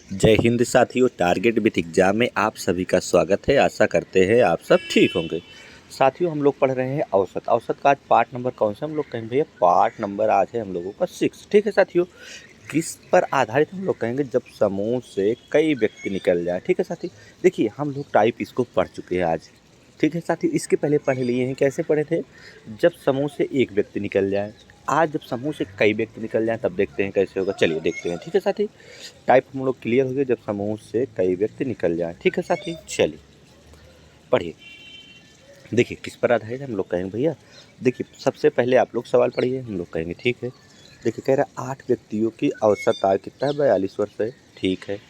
जय हिंद साथियों। Target with exam में आप सभी का स्वागत है। आशा करते हैं आप सब ठीक होंगे। साथियों, हम लोग पढ़ रहे हैं औसत। औसत का आज पार्ट नंबर कौन सा हम लोग कहेंगे भैया? पार्ट नंबर आज है हम लोगों का 6। ठीक है साथियों, किस पर आधारित हम लोग कहेंगे? जब समूह से कई व्यक्ति निकल जाए। ठीक है साथी, देखिए हम लोग टाइप इसको पढ़ चुके हैं आज। ठीक है साथी, इसके पहले पढ़ लिए हैं। कैसे पढ़े थे? जब समूह से एक व्यक्ति निकल जाए। आज जब समूह से कई व्यक्ति निकल जाएं तब देखते हैं कैसे होगा। चलिए देखते हैं। ठीक है साथी, टाइप हम लोग क्लियर हो गए जब समूह से कई व्यक्ति निकल जाएं। ठीक है साथी, चलिए पढ़िए। देखिए किस पर आधारित है हम लोग कहेंगे भैया। देखिए सबसे पहले आप लोग सवाल पढ़िए, हम लोग कहेंगे ठीक है। देखिए कह रहा है 8 व्यक्तियों की औसत आयु कितना है? 42 वर्ष है। ठीक है,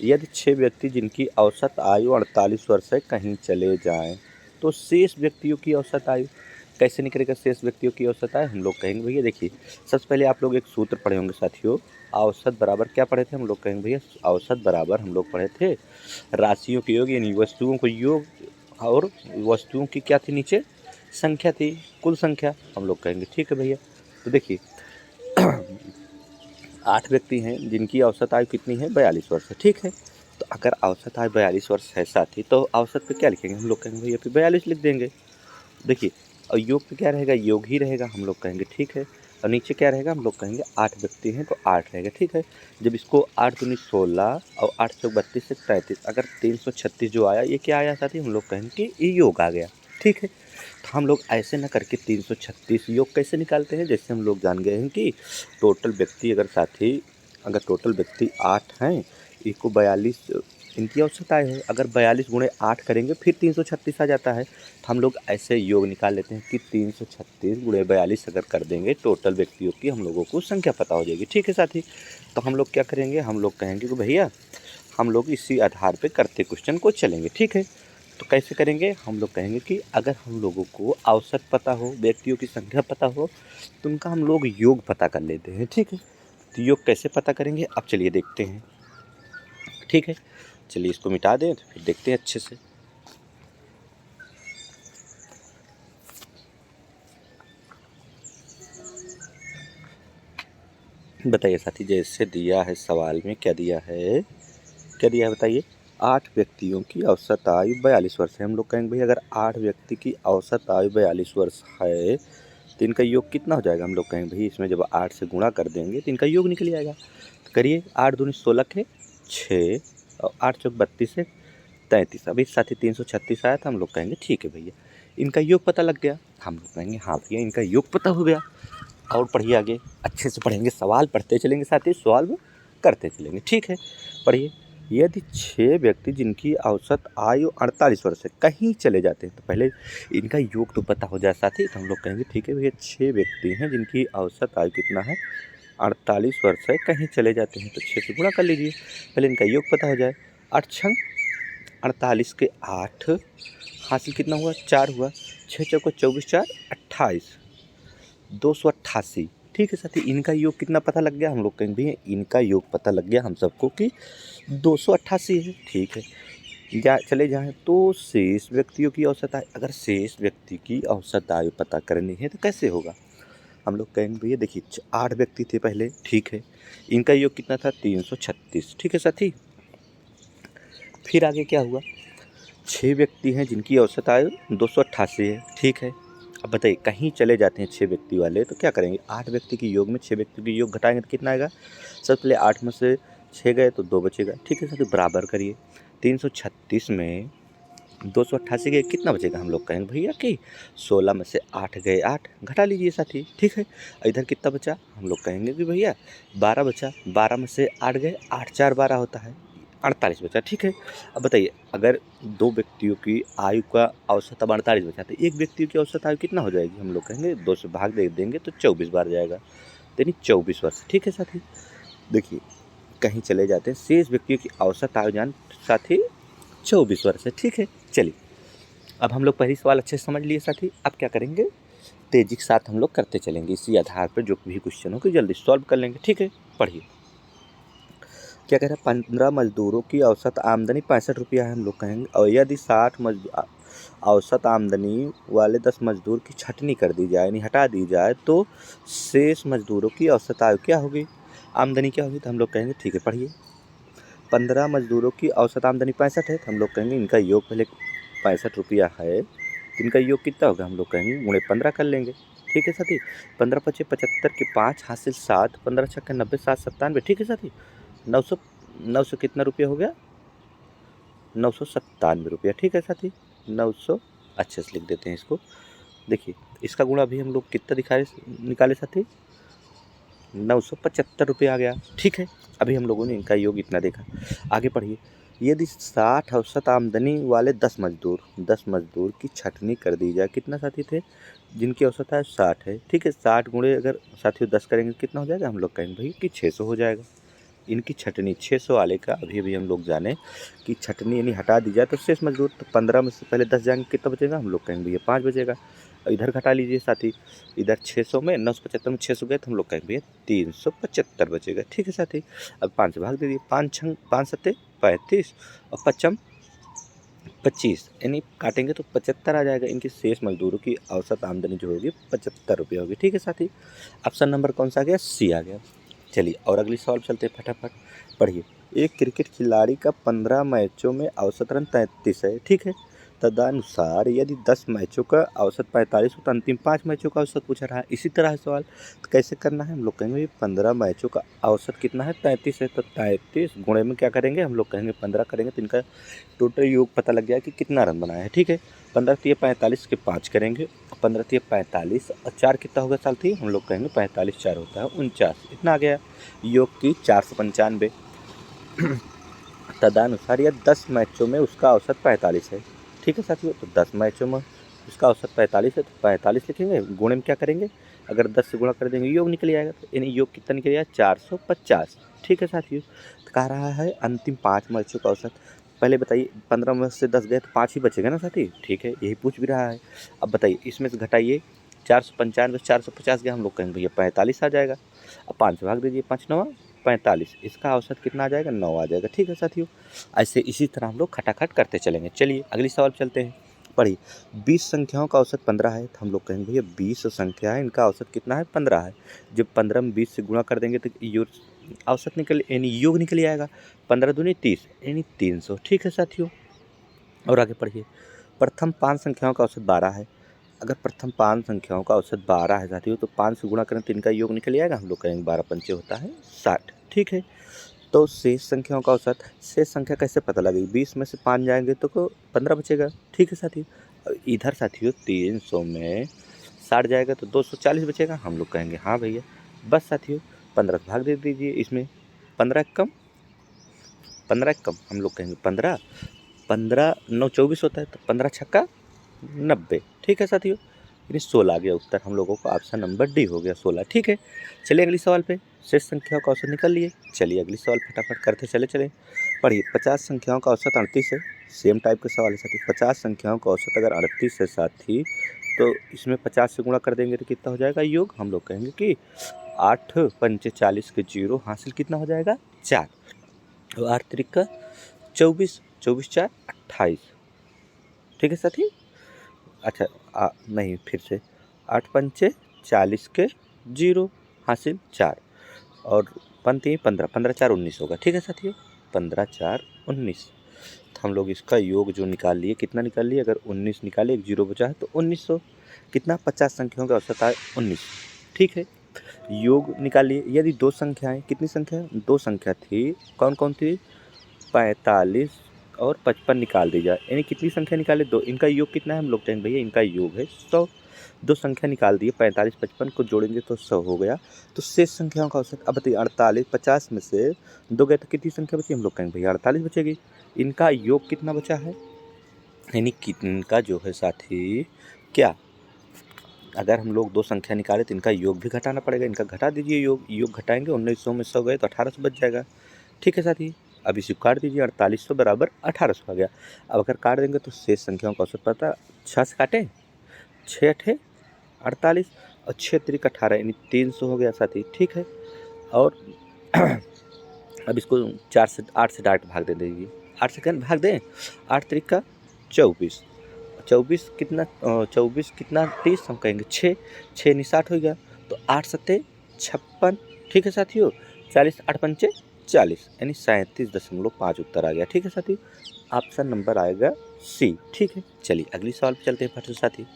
यदि 6 व्यक्ति जिनकी औसत आयु 48 वर्ष है कहीं चले जाएं तो शेष व्यक्तियों की औसत आयु कैसे निकलेगा? शेष व्यक्तियों की औसत आयु हम लोग कहेंगे भैया। देखिए सबसे पहले आप लोग एक सूत्र पढ़े होंगे साथियों। औसत बराबर क्या पढ़े थे हम लोग कहेंगे भैया? औसत बराबर हम लोग पढ़े थे राशियों के योग, यानी वस्तुओं को योग और वस्तुओं की क्या थी? नीचे संख्या थी, कुल संख्या हम लोग कहेंगे। ठीक है भैया, तो देखिए 8 व्यक्ति हैं जिनकी औसत आयु कितनी है? 42 वर्ष है। ठीक है, तो अगर औसत आयु 42 वर्ष है साथी तो औसत पे क्या लिखेंगे? हम लोग कहेंगे भैया फिर 42 लिख देंगे। देखिए और योग पे क्या रहेगा? योग ही रहेगा हम लोग कहेंगे। ठीक है, और नीचे क्या रहेगा? हम लोग कहेंगे 8 व्यक्ति हैं तो 8 रहेगा। ठीक है, जब इसको 8 दूनी 16 और 8 चौक 32 से 33, अगर 336 जो आया ये क्या आया साथी? हम लोग कहेंगे कि ये योग आ गया। ठीक है, तो हम लोग ऐसे ना करके 336 योग कैसे निकालते हैं? जैसे हम लोग जान गए हैं कि टोटल व्यक्ति अगर टोटल व्यक्ति 8 हैं, इनको 42 इनकी औसत आय है। अगर 42 गुणे 8 करेंगे फिर 336 आ जाता है। तो हम लोग ऐसे योग निकाल लेते हैं कि 336 गुणे 42 अगर कर देंगे टोटल व्यक्तियों की हम लोगों को संख्या पता हो जाएगी। ठीक है साथी, तो हम लोग क्या करेंगे? हम लोग कहेंगे कि भैया हम लोग इसी आधार पे करते क्वेश्चन को चलेंगे। ठीक है, तो कैसे करेंगे? हम लोग कहेंगे कि अगर हम लोगों को औसत पता हो, व्यक्तियों की संख्या पता हो, तो उनका हम लोग योग पता कर लेते हैं। ठीक है, तो योग कैसे पता करेंगे अब चलिए देखते हैं। ठीक है, चलिए इसको मिटा दें तो फिर देखते हैं अच्छे से। बताइए साथी, जैसे दिया है सवाल में, क्या दिया है? क्या दिया है बताइए? 8 व्यक्तियों की औसत आयु 42 वर्ष है। हम लोग कहेंगे भाई अगर 8 व्यक्ति की औसत आयु 42 वर्ष है तो इनका योग कितना हो जाएगा? हम लोग कहेंगे भाई इसमें जब 8 से गुणा कर देंगे तो इनका योग निकल आएगा। तो करिए, 8 दूनी 16 के 6 और 8 चौक 32 से 33। अभी साथी 336 आया था। हम लोग कहेंगे ठीक है भैया इनका योग पता लग गया। हम लोग कहेंगे हाँ भैया इनका योग पता हो गया। और पढ़िए आगे, अच्छे से पढ़ेंगे, सवाल पढ़ते चलेंगे साथ ही सॉल्व करते चलेंगे। ठीक है, पढ़िए। यदि 6 व्यक्ति जिनकी औसत आयु 48 वर्ष है कहीं चले जाते हैं तो पहले इनका योग तो पता हो जाए साथी। तो हम लोग कहेंगे ठीक है भैया 6 व्यक्ति हैं जिनकी औसत आयु कितना है? 48 वर्ष है, कहीं चले जाते हैं तो 6 से गुणा कर लीजिए, पहले इनका योग पता हो जाए। 8 छंग 48 के 8 हासिल कितना हुआ? 4 हुआ। 6 चौको 24 4 28 288। ठीक है साथी, इनका योग कितना पता लग गया? हम लोग कहेंगे भैया इनका योग पता लग गया हम सबको कि 288 है। ठीक है, चले जाएँ तो शेष व्यक्तियों की औसत आयु। अगर शेष व्यक्ति की औसत आयु पता करनी है तो कैसे होगा? हम लोग कहेंगे भैया देखिए 8 व्यक्ति थे पहले। ठीक है, इनका योग कितना था? 336। ठीक है साथी, फिर आगे क्या हुआ? 6 व्यक्ति हैं जिनकी औसत आयु 288 है। ठीक है, अब बताइए कहीं चले जाते हैं 6 व्यक्ति वाले तो क्या करेंगे? 8 व्यक्ति के योग में 6 व्यक्ति के योग घटाएंगे तो कितना आएगा? सबसे पहले 8 में से 6 गए तो 2 बचेगा। ठीक है साथी, बराबर करिए। 336 में 288 गए कितना बचेगा? हम लोग कहेंगे भैया कि 16 में से 8 गए 8, घटा लीजिए साथी। ठीक है, इधर कितना बचा? हम लोग कहेंगे कि भैया 12 बचा। 12 में से 8 गए, 8 4 12 होता है, 48 बचा। ठीक है, अब बताइए अगर 2 व्यक्तियों की आयु का औसत अब 48 बचा तो एक व्यक्ति की औसत आयु कितना हो जाएगी? हम लोग कहेंगे 2 से भाग दे देंगे तो 24 बार जाएगा, यानी 24 वर्ष। ठीक है साथी, देखिए कहीं चले जाते हैं शेष व्यक्तियों की औसत आयु जान साथी 24 वर्ष है। ठीक है, चलिए अब हम लोग पहली सवाल अच्छे से समझ लिए साथी। अब क्या करेंगे? तेजी के साथ हम लोग करते चलेंगे, इसी आधार पर जो भी क्वेश्चन हो कि जल्दी सॉल्व कर लेंगे। ठीक है, पढ़िए क्या कह रहा है? 15 मजदूरों की औसत आमदनी 65 रुपया है। हम लोग कहेंगे और यदि 60 औसत आमदनी वाले 10 मजदूर की छटनी कर दी जाए, यानी हटा दी जाए, तो शेष मजदूरों की औसत आयु क्या होगी? आमदनी क्या होगी? तो हम लोग कहेंगे ठीक है, पढ़िए। 15 मजदूरों की औसत आमदनी 65 है, तो हम लोग कहेंगे इनका योग पहले 65 रुपया है, तो इनका योग कितना होगा, हम लोग कहेंगे गुणे 15 कर लेंगे। ठीक है साथी, 15 पचे 75 के 5 हासिल 7, 15 छक्के 90, 7 97। ठीक है साथी, 900 कितना रुपया हो गया, 997 रुपया। ठीक है साथी, 900 अच्छे से लिख देते हैं इसको। देखिए इसका गुणा भी हम लोग कितना निकाले साथी, 975 रुपये आ गया। ठीक है, अभी हम लोगों ने इनका योग इतना देखा। आगे पढ़िए, यदि 60 औसत आमदनी वाले 10 मजदूर की छटनी कर दी जाए, कितना साथी थे जिनकी औसत है 60 है। ठीक है, 60 गुणे अगर साथियों 10 करेंगे कितना हो जाएगा, हम लोग कहेंगे भाई कि 600 हो जाएगा। इनकी छटनी 600 वाले का अभी हम लोग जाने कि छटनी यानी हटा दी जाए तो शेष मजदूर, तो 15 में से पहले 10 जाएंगे कितना बचेगा, हम लोग कहेंगे भैया 5 बचेगा। इधर घटा लीजिए साथी, इधर 600 में 975 में 600 गए तो हम लोग कहेंगे भैया 375 बचेगा। ठीक है साथी, अब 5 से भाग दे दिए, 5 सत्ते 35 और 5 25, यानी काटेंगे तो 75 आ जाएगा। इनकी शेष मजदूरों की औसत आमदनी जो होगी 75 रुपये होगी। ठीक है साथी, ऑप्शन नंबर कौन सा आ गया, सी आ गया। चलिए और अगली सवाल चलते हैं, फटाफट पढ़िए। एक क्रिकेट खिलाड़ी का 15 मैचों में औसत रन 33 है। ठीक है, तदनुसार यदि 10 मैचों का औसत 45 हो तो अंतिम 5 मैचों का औसत पूछा रहा है। इसी तरह है सवाल, तो कैसे करना है, हम लोग कहेंगे 15 मैचों का औसत कितना है, 33 है, तो 33 गुणे में क्या करेंगे, हम लोग कहेंगे 15 करेंगे, तो इनका टोटल योग पता लग गया कि कितना रन बनाया है। ठीक है, 15 तिया 45 के 5 करेंगे, 15 तिया 45 और 4 कितना होगा साथी, हम लोग कहेंगे 45 4 होता है 49, इतना आ गया। योग की 495। तदनुसार यह 10 मैचों में उसका औसत 45 है। ठीक है साथियों, तो 10 मैचों में उसका औसत 45 है, तो 45 लिखेंगे, गुणे में क्या करेंगे, अगर 10 से गुणा कर देंगे योग निकल जाएगा, तो यानी योग कितना निकल जाएगा 450। ठीक है साथियों, तो कह रहा है अंतिम 5 मैचों का औसत। पहले बताइए 15 में से 10 गए तो 5 ही बचेगा ना साथी। ठीक है, यही पूछ भी रहा है। अब बताइए इसमें से घटाइए, 495 450 गया, हम लोग कहेंगे भैया 45 आ जाएगा। अब 5 से भाग दीजिए, 5 9 45, इसका औसत कितना आ जाएगा, 9 आ जाएगा। ठीक है साथियों, ऐसे इसी तरह हम लोग खटाखट करते चलेंगे। चलिए अगली सवाल चलते हैं, पढ़िए। 20 संख्याओं का औसत 15 है, तो हम लोग कहेंगे भैया 20 संख्या है, इनका औसत कितना है, 15 है। जब 15 में 20 से गुणा कर देंगे तो औसत निकल यानी योग निकल आएगा, 15 दूनी 30 यानी 300। ठीक है साथियों, और आगे पढ़िए। प्रथम 5 संख्याओं का औसत 12 है। अगर प्रथम 5 संख्याओं का औसत 12 है साथियों, तो 5 से गुणा करें तो इनका योग निकल आएगा, हम लोग कहेंगे 12 पंचे होता है 60। ठीक है, तो शेष संख्याओं का औसत, शेष संख्या कैसे पता लगेगी, 20 में से 5 जाएंगे तो 15 बचेगा। ठीक है साथियों, इधर साथियों 300 में 60 जाएगा तो 240 बचेगा, हम लोग कहेंगे हाँ भैया। बस साथियों 15 से भाग दे दीजिए, इसमें 15 कम हम लोग कहेंगे 15 9 24 होता है, तो 15 छक्का 90। ठीक है साथियों, यानी 16 आ गया उत्तर, हम लोगों को ऑप्शन नंबर डी हो गया 16। ठीक है, चलिए अगली सवाल पे, शेष संख्याओं का औसत निकाल लिए। चलिए अगली सवाल फटाफट करते चले पढ़िए। 50 संख्याओं का औसत 38 है, सेम टाइप का सवाल है साथी। 50 संख्याओं का औसत अगर 38 है साथी, तो इसमें 50 से गुणा कर देंगे तो कितना हो जाएगा योग, हम लोग कहेंगे कि 8 पंचे 40 के 0 हासिल कितना हो जाएगा 4, और 8 त्रिका 24, 24 4 28। ठीक है साथी, अच्छा नहीं फिर से 8 पंचे 40 के 0 हासिल 4, और पंती 15 15 4 19 होगा। ठीक है साथियों, 15 4 19, तो हम लोग इसका योग जो निकाल लिए, कितना निकाल लिए, अगर 19 निकाले, एक 0 बचा है तो 1900, कितना 50 संख्याओं का औसत आए 19। ठीक है, योग निकाल लिए। यदि 2 संख्याएं, कितनी संख्या, 2 संख्या थी, कौन कौन थी, 45 और 55 निकाल दी जाए, यानी कितनी संख्या निकाले, 2, इनका योग कितना है, हम लोग कहेंगे भैया इनका योग है 100। 2 संख्या निकाल दिए, 45 55 को जोड़ेंगे तो 100 हो गया। तो शेष संख्याओं का औसत, अब बताइए 48, 50 में से 2 गए तो कितनी संख्या बची, हम लोग कहेंगे भैया 48 बचेगी। इनका योग कितना बचा है, यानी इनका जो है साथी, क्या अगर हम लोग 2 संख्या निकाले तो इनका योग भी घटाना पड़ेगा, इनका घटा दीजिए, योग घटाएंगे, 1900 में 100 गए तो 1800 बच जाएगा। ठीक है साथी, अब इसे काट दीजिए, 4800 बराबर 1800 आ गया। अब अगर काट देंगे तो शेष संख्याओं का औसत पता, 6 से काटें, 6 अठे 48 और 6 त्रिक 18, यानी 300 हो गया साथी। ठीक है, और अब इसको 8 से डायरेक्ट भाग दे दीजिए, 8 से भाग दें, 8 त्रिक का 24, 24 कितना 30, हम कहेंगे 6 6 60 हो गया, तो 8 सत्ते 56। ठीक है साथियों, 40 8 पंचे 40 यानी 37.5 उत्तर आ गया। ठीक है साथी, ऑप्शन नंबर आएगा सी। ठीक है, चलिए अगली सवाल पे चलते हैं फट से साथी।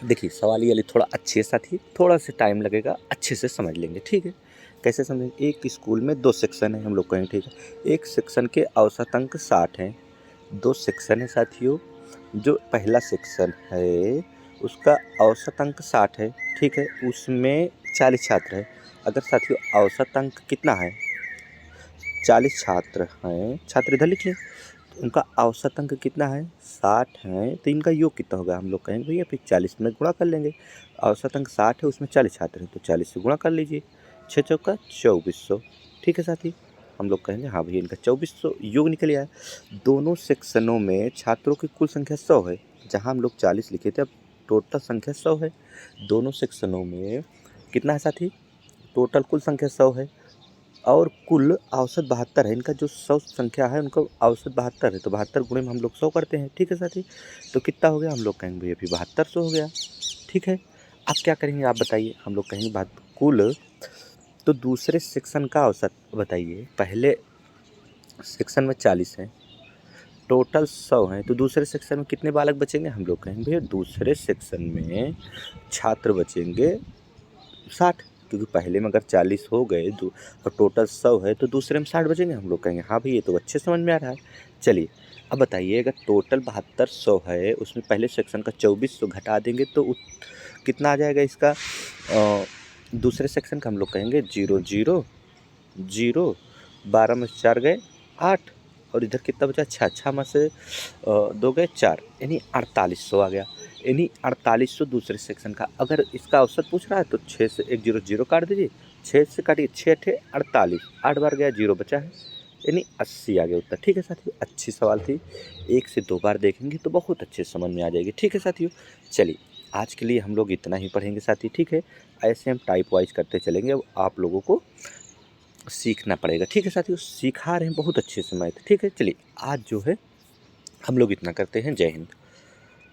देखिए सवाल ये थोड़ा अच्छे साथी, थोड़ा सा टाइम लगेगा, अच्छे से समझ लेंगे। ठीक है, कैसे समझेंगे? एक स्कूल में 2 सेक्शन है हम लोग कहेंगे। ठीक है, एक सेक्शन के औसत अंक 60 हैं, 2 सेक्शन है साथियों। जो पहला सेक्शन है उसका औसत अंक 60 है। ठीक है, उसमें 40 छात्र हैं। अगर साथियों औसत अंक कितना है, 40 छात्र हैं, छात्र इधर लिख लें, उनका औसत अंक कितना है, 60 है, तो इनका योग कितना होगा? हम लोग कहेंगे भैया फिर 40 में गुणा कर लेंगे। औसत अंक 60 है, उसमें 40 छात्र हैं, तो 40 से गुणा कर लीजिए, 6 चौका 2400। ठीक है साथी, हम लोग कहेंगे हाँ भैया इनका 2400 योग निकल आया। दोनों सेक्शनों में छात्रों की कुल संख्या 100 है, जहाँ हम लोग 40 लिखे थे, अब टोटल संख्या 100 है। दोनों सेक्शनों में कितना है साथी? टोटल कुल संख्या 100 है और कुल औसत 72 है। इनका जो 100 संख्या है उनका औसत 72 है, तो 72 गुणे में हम लोग 100 करते हैं। ठीक है साथी, तो कितना हो गया? हम लोग कहेंगे भैया अभी 7200 हो गया। ठीक है, अब क्या करेंगे आप बताइए? हम लोग कहेंगे बात कुल, तो दूसरे सेक्शन का औसत बताइए। पहले सेक्शन में 40 है, टोटल 100 हैं, तो दूसरे सेक्शन में कितने बालक बचेंगे? हम लोग कहेंगे भैया दूसरे सेक्शन में छात्र बचेंगे 60, क्योंकि पहले में अगर 40 हो गए और टोटल 100 है, तो दूसरे में 60 बचेंगे। हम लोग कहेंगे हाँ भैया ये तो अच्छे समझ में आ रहा है। चलिए अब बताइए, अगर टोटल 7200 है, उसमें पहले सेक्शन का 2400 घटा देंगे तो कितना आ जाएगा इसका? दूसरे सेक्शन का हम लोग कहेंगे 0 0 0, 12 में 4 गए 8, और इधर कितना बचा? 6 में से 2 गए 4, यानी 4800 आ गया। यानी 4800 दूसरे सेक्शन का। अगर इसका औसत पूछ रहा है तो 6 से 1 0 0 काट दीजिए, 6 से काटिए, 6 थे 48, 8 बार गया 0 बचा है, यानी 80 आ गया उत्तर। ठीक है साथियों, अच्छी सवाल थी, 1 से 2 बार देखेंगे तो बहुत अच्छे समझ में आ जाएगी। ठीक है साथियों, चलिए आज के लिए हम लोग इतना ही पढ़ेंगे साथी। ठीक है, ऐसे हम टाइप वाइज करते चलेंगे, अब आप लोगों को सीखना पड़ेगा। ठीक है साथियों, सिखा रहे हैं बहुत अच्छे से मैथ। ठीक है, चलिए आज जो है हम लोग इतना करते हैं। जय हिंद।